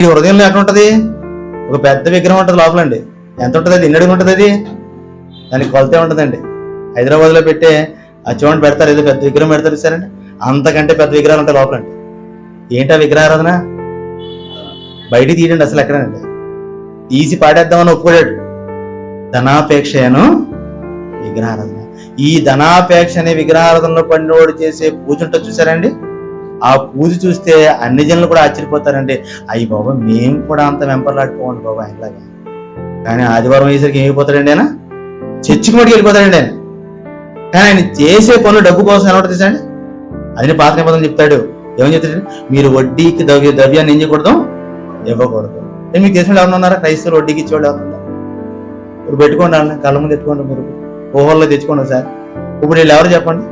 ఈ హృదయంలో ఎక్కడ ఉంటుంది? ఒక పెద్ద విగ్రహం ఉంటుంది లోపలండి. ఎంత ఉంటుంది అది? ఎన్నడుగు ఉంటుంది అది? దానికి కొలతే ఉంటుందండి. హైదరాబాద్లో పెట్టే చూడండి పెడతారు, ఏదో పెద్ద విగ్రహం పెడతారు సారండి, అంతకంటే పెద్ద విగ్రహాలు ఉంటాయి లోపలండి. ఏంటా విగ్రహారాధన? బయటికి తీయండి అసలు ఎక్కడనండి. తీసి పాడేద్దామని ఒప్పుకోడాడు. ధనాపేక్షను విగ్రహారాధన. ఈ ధనాపేక్ష అనే విగ్రహారాధనలో పడినోడు చేసే పూజ ఉంటుంది చూసారండి, ఆ పూజ చూస్తే అన్ని జనులు కూడా ఆశ్చర్యపోతారండి. అయ్యి బాబా మేము కూడా అంత వెంపర్లాడుకోండి బాబా ఆయనలాగా. కానీ ఆదివారం అయ్యేసరికి ఏమైపోతాడండి ఆయన? చర్చికి మటుకు వెళ్ళిపోతాడండి ఆయన. కానీ ఆయన చేసే పనులు డబ్బు కోసం ఎలా ఉంటుంది అండి? అదే పాత నిబంధనలు చెప్తాడు. ఏమని చెప్తాడు? మీరు వడ్డీకి ద్రవ్యాన్ని ఏం చేయకూడదు? ఇవ్వకూడదు. మీకు తెలిసిన ఎవరు ఉన్నారా క్రైస్తవులు వడ్డీకి ఇచ్చేవాళ్ళు ఎవరు ఉన్నారు? ఇప్పుడు పెట్టుకోండి వాళ్ళని, కళ్ళ ముందు తెచ్చుకోండి, మీరు ఊహల్లో తెచ్చుకోండి సార్. ఇప్పుడు వీళ్ళు ఎవరు చెప్పండి?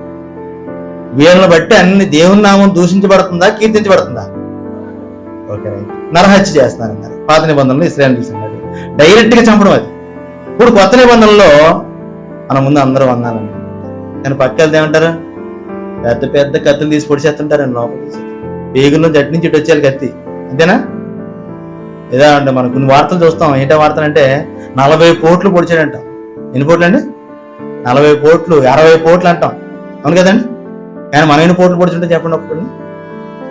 వీళ్ళని బట్టి అన్ని దేవుని నామం దూషించబడుతుందా, కీర్తించబడుతుందా? Okay right. నరహత్య చేస్తున్నారన్నారు పాత నిబంధనలు. ఇశ్రాయేలు చూస్తున్నాడు డైరెక్ట్ గా చంపడం. అది ఇప్పుడు కొత్త నిబంధనలో మన ముందు అందరూ అన్నారండి, కానీ పక్క వెళ్తే ఏమంటారు? పెద్ద పెద్ద కత్తులు తీసి పొడిచేస్తుంటారండి లోపల తీసి. పేగుల్లో జట్టు నుంచి ఇటు వచ్చేయాలి కత్తి, అంతేనా? ఏదా అంటే మనం కొన్ని వార్తలు చూస్తాం. ఏంటో వార్తలు అంటే 40 కోట్లు పొడిచాడంటాం. ఎన్ని కోట్లు అండి? 40 కోట్లు, 60 కోట్లు అంటాం, అవును కదండి? కానీ మనం ఎన్ని కోట్లు పొడిచుంటే చెప్పండి ఒకటి.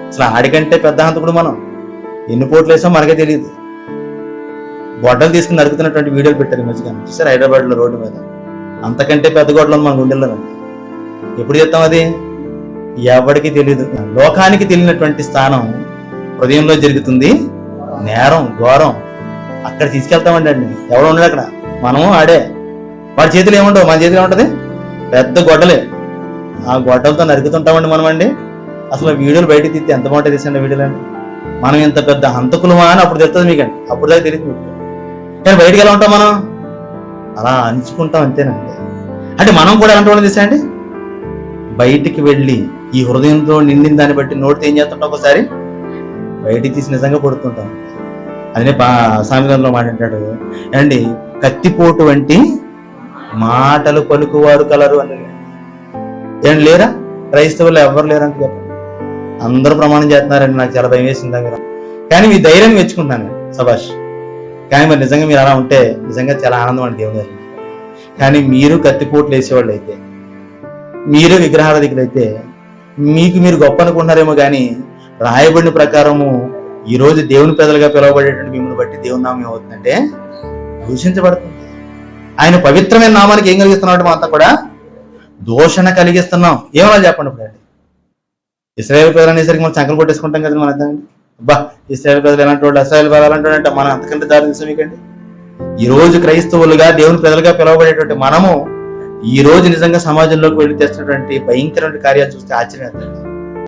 అసలు ఆడికంటే పెద్ద హంతకుడు మనం. ఎన్ని కోట్లు వేసాం మనకే తెలియదు. గొడ్డలు తీసుకుని నరుకుతున్నటువంటి వీడియోలు పెట్టారు ఈ మధ్యగా చూసారు హైదరాబాద్లో రోడ్డు మీద. అంతకంటే పెద్ద గొడ్డలు మన గుండెల్లో. ఎప్పుడు చెప్తాం అది? ఎవరికి తెలియదు. లోకానికి తెలియనటువంటి స్థానం హృదయంలో జరుగుతుంది నేరం, ఘోరం. అక్కడ తీసుకెళ్తామండి అండి. ఎవడు ఉండడు అక్కడ, మనము ఆడే. వాడి చేతులు ఏముండవు, మన చేతులు ఏముంటది? పెద్ద గొడ్డలే. ఆ గొడ్డలతో నరుకుతుంటామండి మనం అండి. అసలు వీడియోలు బయటకు తీస్తే ఎంత బాగుంటుంది తీసండి వీడియోలు అండి. మనం ఇంత పెద్ద హంతకులమా అని అప్పుడు తెలుస్తుంది మీకండి, అప్పుడు దాకా తెలియదు మీకు. కానీ బయటికి ఎలా ఉంటాం మనం? అలా అంచుకుంటాం, అంతేనండి. అంటే మనం కూడా ఎలాంటి వాళ్ళని తీసాండి? బయటికి వెళ్ళి ఈ హృదయంతో నిండిన దాన్ని బట్టి నోటితో ఏం చేస్తుంటాం? ఒకసారి బయటికి తీసి నిజంగా కొడుతుంటాం. అదే సామెతలో మాట్లాడాడు అండి, కత్తిపోటు వంటి మాటలు పలుకువారు కలరు అని. ఏం లేరా క్రైస్తవులు? ఎవరు లేరంటే చెప్పండి. అందరూ ప్రమాణం చేస్తున్నారండి. నాకు చాలా భయం వేసిందా మీరు? కానీ మీ ధైర్యాన్ని మెచ్చుకుంటున్నాను, సభాష్. కానీ మరి నిజంగా మీరు అలా ఉంటే నిజంగా చాలా ఆనందం అండి దేవుని గారు. కానీ మీరు కత్తిపోట్లు వేసేవాళ్ళు అయితే, మీరు విగ్రహారాధికులు అయితే మీకు మీరు గొప్ప అనుకుంటున్నారేమో, కానీ రాయబడిన ప్రకారము ఈరోజు దేవుని ప్రజలుగా పిలువబడేటువంటి మిమ్మల్ని బట్టి దేవుని నామం ఏమవుతుందంటే దూషించబడుతుంది. ఆయన పవిత్రమైన నామానికి ఏం కలిగిస్తున్నాడు? అంతా కూడా దూషణ కలిగిస్తున్నాం. ఏమన్నా చెప్పండి ఇప్పుడు అండి. ఇశ్రాయేలు ప్రజలు అనేసరికి మనం చంకలు కొట్టేసుకుంటాం కదా మన అర్థం. అబ్బా ఇశ్రాయేలు ప్రజలు ఎలాంటి వాళ్ళు, ఇశ్రాయేలు ప్రజలు ఎలాంటి అంటే మనం అంతకంటే దారి తీసాం మీకండి. ఈ రోజు క్రైస్తవులుగా దేవుని ప్రజలుగా పిలువబడేటువంటి మనము ఈ రోజు నిజంగా సమాజంలోకి వెళ్ళి తెస్తున్నటువంటి భయంకరమైన కార్యాలు చూస్తే ఆశ్చర్యం.